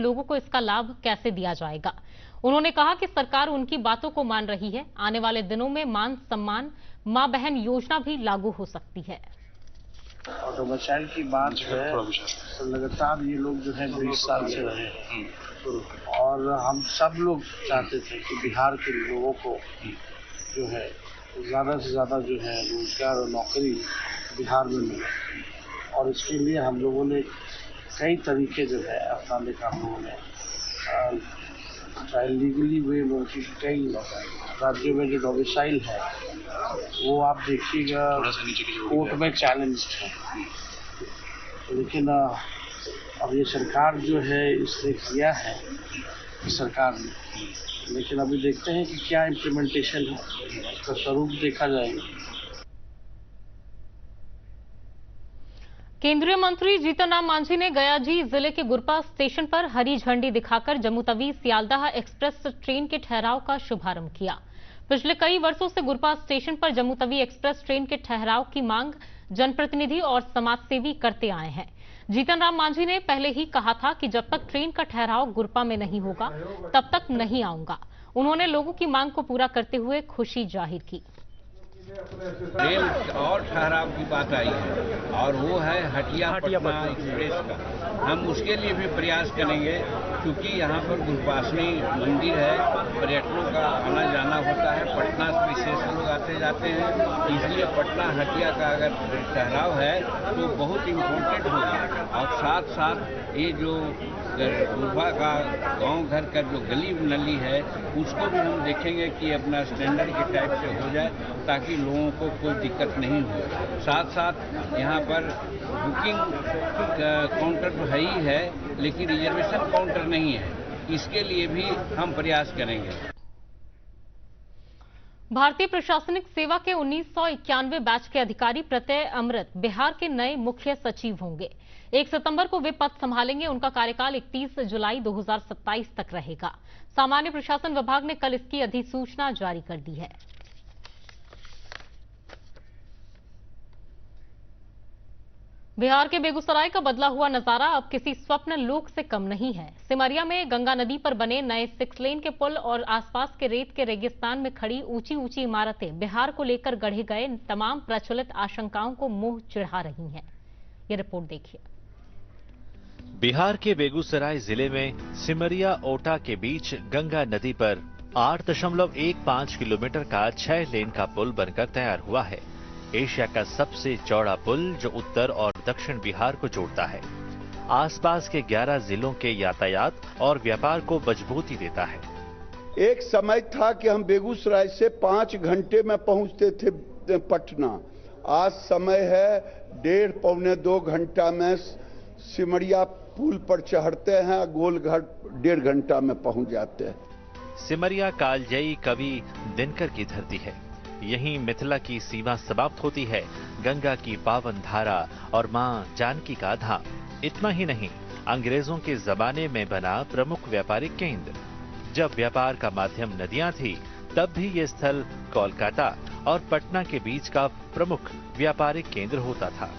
लोगों को इसका लाभ कैसे दिया जाएगा। उन्होंने कहा कि सरकार उनकी बातों को मान रही है। आने वाले दिनों में मान सम्मान मां बहन योजना भी लागू हो सकती है। और डोमिसाइल की बात है तो लगातार ये लोग जो है 20 साल से रहे और हम सब लोग चाहते थे कि बिहार के लोगों को जो है ज़्यादा से ज़्यादा जो है रोजगार और नौकरी बिहार में मिले और इसके लिए हम लोगों ने कई तरीके जो है अपनाने का हम लोगों ने चाहे लीगली वे में कई राज्यों में जो डोमिसाइल है वो आप देखिएगा कोर्ट में चैलेंज है, लेकिन अब ये सरकार जो है इसने किया है सरकार ने, लेकिन अभी देखते हैं कि क्या इम्प्लीमेंटेशन है, उसका स्वरूप देखा जाएगा। केंद्रीय मंत्री जीतन राम मांझी ने गयाजी जिले के गुरपा स्टेशन पर हरी झंडी दिखाकर जम्मू तवी सियालदाह एक्सप्रेस ट्रेन के ठहराव का शुभारंभ किया। पिछले कई वर्षों से गुरपा स्टेशन पर जम्मू तवी एक्सप्रेस ट्रेन के ठहराव की मांग जनप्रतिनिधि और समाजसेवी करते आए हैं। जीतन राम मांझी ने पहले ही कहा था कि जब तक ट्रेन का ठहराव गुरपा में नहीं होगा तब तक नहीं आऊंगा। उन्होंने लोगों की मांग को पूरा करते हुए खुशी जाहिर की। रेल और ठहराव की बात आई है और वो है हटिया पटना एक्सप्रेस का। हम उसके लिए भी प्रयास करेंगे क्योंकि यहाँ पर गुरपासनी मंदिर है, पर्यटकों का आना जाना होता है, पटना से विशेष लोग आते जाते हैं, इसलिए पटना हटिया का अगर ठहराव है तो बहुत इम्पोर्टेंट होगा। और साथ साथ ये जो गुरपा का गांव घर का जो गली नली है उसको भी हम देखेंगे कि अपना स्टैंडर्ड के टाइप से हो जाए ताकि लोगों को कोई दिक्कत नहीं हो। साथ साथ यहाँ पर बुकिंग काउंटर तो है ही है लेकिन रिजर्वेशन काउंटर नहीं है, इसके लिए भी हम प्रयास करेंगे। भारतीय प्रशासनिक सेवा के 1991 बैच के अधिकारी प्रत्यय अमृत बिहार के नए मुख्य सचिव होंगे। 1 सितंबर को वे पद संभालेंगे। उनका कार्यकाल 31 जुलाई 2027 तक रहेगा। सामान्य प्रशासन विभाग ने कल इसकी अधिसूचना जारी कर दी है। बिहार के बेगूसराय का बदला हुआ नजारा अब किसी स्वप्न लोक से कम नहीं है। सिमरिया में गंगा नदी पर बने नए 6 लेन के पुल और आसपास के रेत के रेगिस्तान में खड़ी ऊंची ऊंची इमारतें बिहार को लेकर गढ़े गए तमाम प्रचलित आशंकाओं को मुंह चिढ़ा रही हैं। ये रिपोर्ट देखिए। बिहार के बेगूसराय जिले में सिमरिया ओटा के बीच गंगा नदी पर 8.15 किलोमीटर का 6 लेन का पुल बनकर तैयार हुआ है। एशिया का सबसे चौड़ा पुल जो उत्तर और दक्षिण बिहार को जोड़ता है। आसपास के 11 जिलों के यातायात और व्यापार को मजबूती देता है। एक समय था कि हम बेगूसराय से 5 घंटे में पहुंचते थे पटना। आज समय है 1.5 पौने 2 घंटा में सिमरिया पुल पर चढ़ते हैं, गोलघाट 1.5 घंटा में पहुंच जाते हैं। सिमरिया कालजयी कवि दिनकर की धरती है। यहीं मिथिला की सीमा समाप्त होती है, गंगा की पावन धारा और मां जानकी का धाम। इतना ही नहीं, अंग्रेजों के जमाने में बना प्रमुख व्यापारिक केंद्र। जब व्यापार का माध्यम नदियां थी तब भी ये स्थल कोलकाता और पटना के बीच का प्रमुख व्यापारिक केंद्र होता था।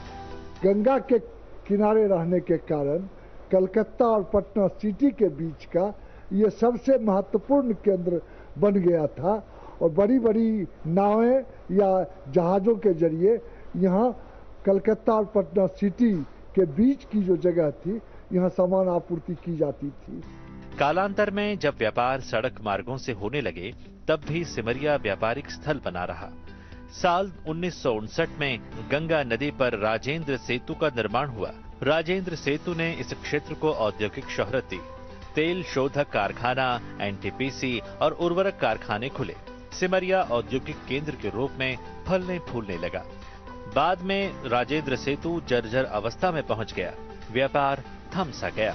गंगा के किनारे रहने के कारण कलकत्ता और पटना सिटी के बीच का ये सबसे महत्वपूर्ण केंद्र बन गया था और बड़ी बड़ी नावें या जहाजों के जरिए यहाँ कलकत्ता और पटना सिटी के बीच की जो जगह थी यहाँ सामान आपूर्ति की जाती थी। कालांतर में जब व्यापार सड़क मार्गों से होने लगे तब भी सिमरिया व्यापारिक स्थल बना रहा। साल 1959 में गंगा नदी पर राजेंद्र सेतु का निर्माण हुआ। राजेंद्र सेतु ने इस क्षेत्र को औद्योगिक शोहरत दी। तेल शोधक कारखाना, एनटीपीसी और उर्वरक कारखाने खुले। सिमरिया औद्योगिक केंद्र के रूप में फलने फूलने लगा। बाद में राजेंद्र सेतु जर्जर अवस्था में पहुंच गया। व्यापार थम सा गया।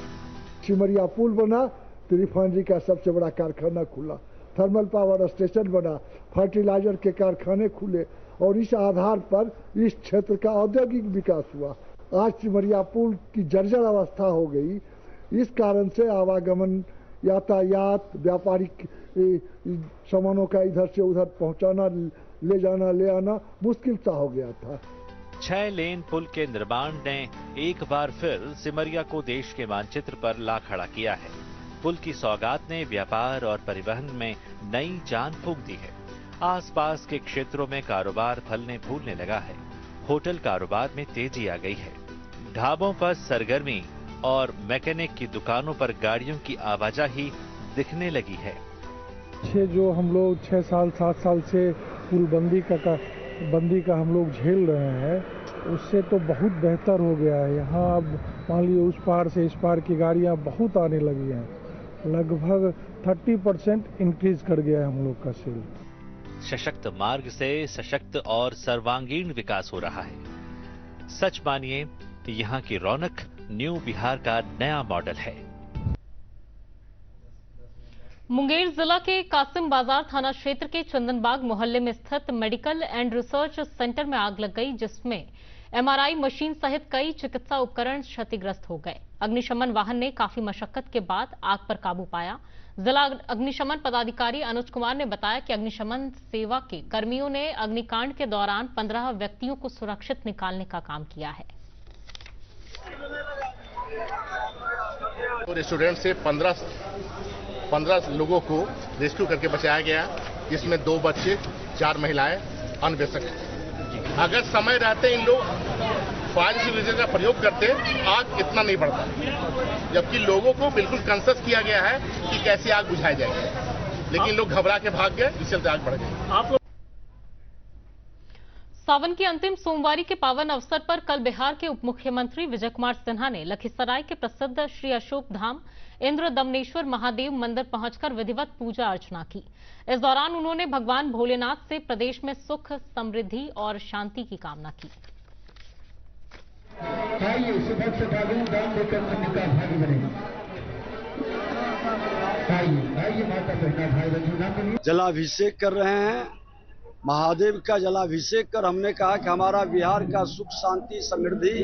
सिमरिया पुल बना तो रिफाइनरी का सबसे बड़ा कारखाना खुला, थर्मल पावर स्टेशन बना, फर्टिलाइजर के कारखाने खुले और इस आधार पर इस क्षेत्र का औद्योगिक विकास हुआ। आज सिमरिया पुल की जर्जर अवस्था हो गई। इस कारण से आवागमन, यातायात, व्यापारिक सामानों का इधर से उधर पहुंचाना, ले जाना ले आना मुश्किल सा हो गया था। 6 लेन पुल के निर्माण ने एक बार फिर सिमरिया को देश के मानचित्र पर ला खड़ा किया है। पुल की सौगात ने व्यापार और परिवहन में नई जान फूंक दी है। आसपास के क्षेत्रों में कारोबार फलने फूलने लगा है। होटल कारोबार में तेजी आ गई है। ढाबों पर सरगर्मी और मैकेनिक की दुकानों पर गाड़ियों की आवाजाही दिखने लगी है। जो हम लोग 6 साल 7 साल से पुल बंदी का हम लोग झेल रहे हैं, उससे तो बहुत बेहतर हो गया है। यहाँ अब मान लीजिए उस पार से इस पार की गाड़ियाँ बहुत आने लगी हैं। लगभग 30% इंक्रीज कर गया है हम लोग का सेल। सशक्त मार्ग से सशक्त और सर्वांगीण विकास हो रहा है। सच मानिए, यहाँ की रौनक न्यू बिहार का नया मॉडल है। मुंगेर जिला के कासिम बाजार थाना क्षेत्र के चंदनबाग मोहल्ले में स्थित मेडिकल एंड रिसर्च सेंटर में आग लग गई, जिसमें एमआरआई मशीन सहित कई चिकित्सा उपकरण क्षतिग्रस्त हो गए। अग्निशमन वाहन ने काफी मशक्कत के बाद आग पर काबू पाया। जिला अग्निशमन पदाधिकारी अनुज कुमार ने बताया कि अग्निशमन सेवा के कर्मियों ने अग्निकांड के दौरान 15 व्यक्तियों को सुरक्षित निकालने का काम किया है। रेस्टोरेंट से 15 लोगों को रेस्क्यू करके बचाया गया, जिसमें 2 बच्चे 4 महिलाएं अन्वेषक हैं। अगर समय रहते इन लोग फायर एक्सटिंग्विशर का प्रयोग करते, आग इतना नहीं बढ़ता, जबकि लोगों को बिल्कुल कंसस किया गया है कि कैसे आग बुझाई जाएगी, लेकिन लोग घबरा के भाग गए, इस चलते आग बढ़ गई। सावन की अंतिम सोमवारी के पावन अवसर पर कल बिहार के उप मुख्यमंत्री विजय कुमार सिन्हा ने लखीसराय के प्रसिद्ध श्री अशोक धाम इंद्र दमनेश्वर महादेव मंदिर पहुंचकर विधिवत पूजा अर्चना की। इस दौरान उन्होंने भगवान भोलेनाथ से प्रदेश में सुख, समृद्धि और शांति की कामना की। जलाभिषेक कर रहे हैं, महादेव का जलाभिषेक कर हमने कहा कि हमारा बिहार का सुख, शांति, समृद्धि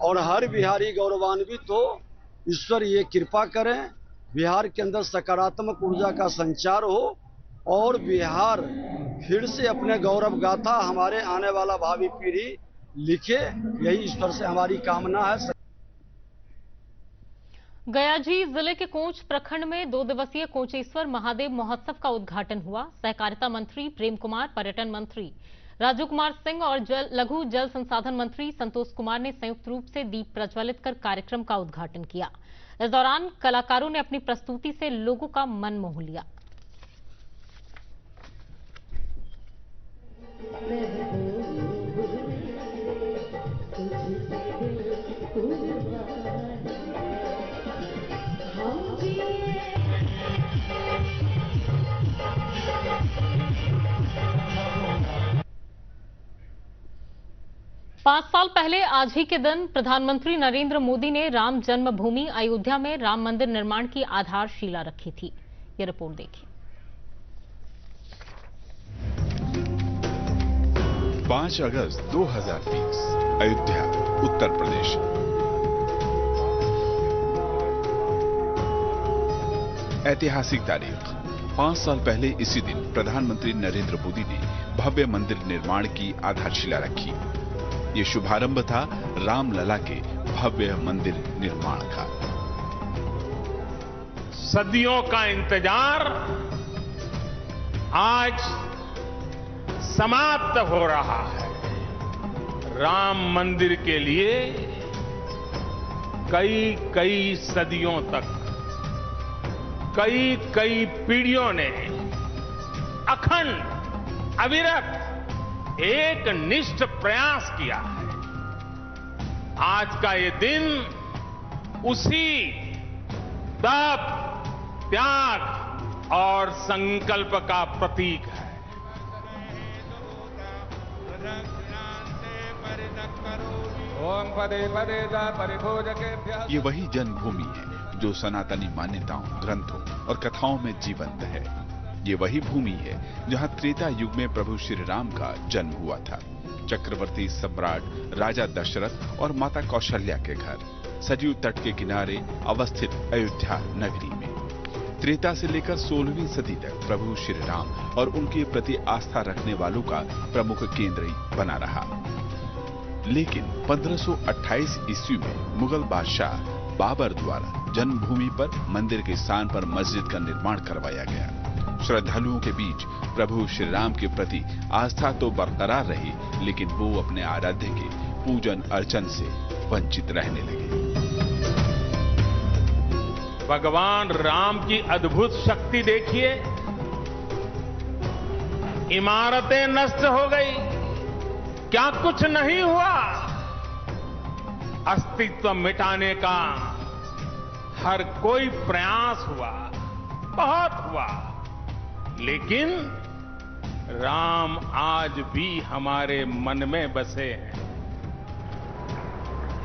और हर बिहारी गौरवान्वित हो। ईश्वर ये कृपा करें, बिहार के अंदर सकारात्मक ऊर्जा का संचार हो और बिहार फिर से अपने गौरव गाथा हमारे आने वाला भावी पीढ़ी लिखे, यही ईश्वर से हमारी कामना है। गयाजी जिले के कोंच प्रखंड में 2 दिवसीय कोंचेश्वर महादेव महोत्सव का उद्घाटन हुआ। सहकारिता मंत्री प्रेम कुमार, पर्यटन मंत्री राजू कुमार सिंह और लघु जल संसाधन मंत्री संतोष कुमार ने संयुक्त रूप से दीप प्रज्वलित कर कार्यक्रम का उद्घाटन किया। इस दौरान कलाकारों ने अपनी प्रस्तुति से लोगों का मन मोह लिया। पांच साल पहले आज ही के दिन प्रधानमंत्री नरेंद्र मोदी ने राम जन्मभूमि अयोध्या में राम मंदिर निर्माण की आधारशिला रखी थी। ये रिपोर्ट देखिए। 5 अगस्त 2020 अयोध्या, उत्तर प्रदेश। ऐतिहासिक तारीख। 5 साल पहले इसी दिन प्रधानमंत्री नरेंद्र मोदी ने भव्य मंदिर निर्माण की आधारशिला रखी। ये शुभारंभ था रामलला के भव्य मंदिर निर्माण का। सदियों का इंतजार आज समाप्त हो रहा है। राम मंदिर के लिए कई सदियों तक कई पीढ़ियों ने अखंड अविरत एक निष्ठ प्रयास किया है। आज का ये दिन उसी तप, त्याग और संकल्प का प्रतीक है। ये वही जन्मभूमि है जो सनातनी मान्यताओं, ग्रंथों और कथाओं में जीवंत है। ये वही भूमि है जहां त्रेता युग में प्रभु श्री राम का जन्म हुआ था। चक्रवर्ती सम्राट राजा दशरथ और माता कौशल्या के घर सरयू तट के किनारे अवस्थित अयोध्या नगरी में त्रेता से लेकर 16वीं सदी तक प्रभु श्री राम और उनके प्रति आस्था रखने वालों का प्रमुख केंद्र बना रहा। लेकिन 1528 ईस्वी में मुगल बादशाह बाबर द्वारा जन्मभूमि पर मंदिर के स्थान पर मस्जिद का निर्माण करवाया गया। श्रद्धालुओं के बीच प्रभु श्री राम के प्रति आस्था तो बरकरार रही, लेकिन वो अपने आराध्य के पूजन अर्चन से वंचित रहने लगे। भगवान राम की अद्भुत शक्ति देखिए। इमारतें नष्ट हो गई, क्या कुछ नहीं हुआ? अस्तित्व मिटाने का हर कोई प्रयास हुआ, बहुत हुआ, लेकिन राम आज भी हमारे मन में बसे हैं,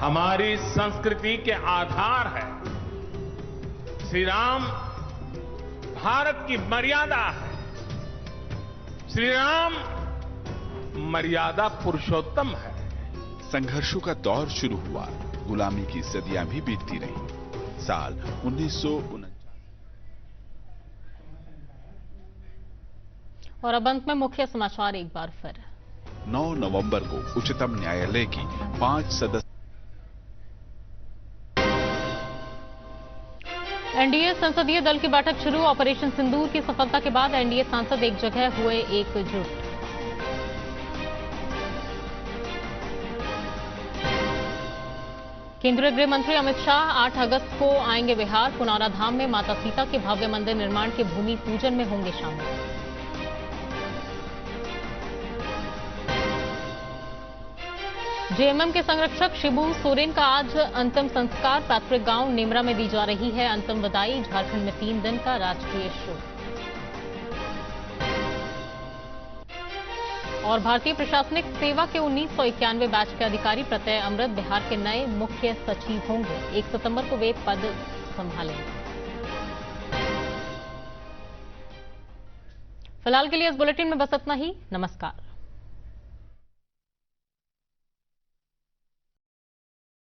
हमारी संस्कृति के आधार है। श्री राम भारत की मर्यादा है। श्री राम मर्यादा पुरुषोत्तम है। संघर्षों का दौर शुरू हुआ, गुलामी की सदियां भी बीतती रहीं। साल 1949। और अब अंत में मुख्य समाचार एक बार फिर। 9 नवंबर को उच्चतम न्यायालय की 5 सदस्य एनडीए संसदीय दल की बैठक शुरू। ऑपरेशन सिंदूर की सफलता के बाद एनडीए सांसद एक जगह हुए एकजुट। केंद्रीय गृह मंत्री अमित शाह 8 अगस्त को आएंगे बिहार। पुनौरा धाम में माता सीता के भव्य मंदिर निर्माण के भूमि पूजन में होंगे शामिल। जेएमएम के संरक्षक शिबू सोरेन का आज अंतिम संस्कार पैतृक गांव नेमरा में दी जा रही है अंतिम विदाई। झारखंड में 3 दिन का राजकीय शोक। और भारतीय प्रशासनिक सेवा के 1991 बैच के अधिकारी प्रत्यय अमृत बिहार के नए मुख्य सचिव होंगे। 1 सितंबर को वे पद संभालेंगे। फिलहाल के लिए इस बुलेटिन में बस इतना ही। नमस्कार।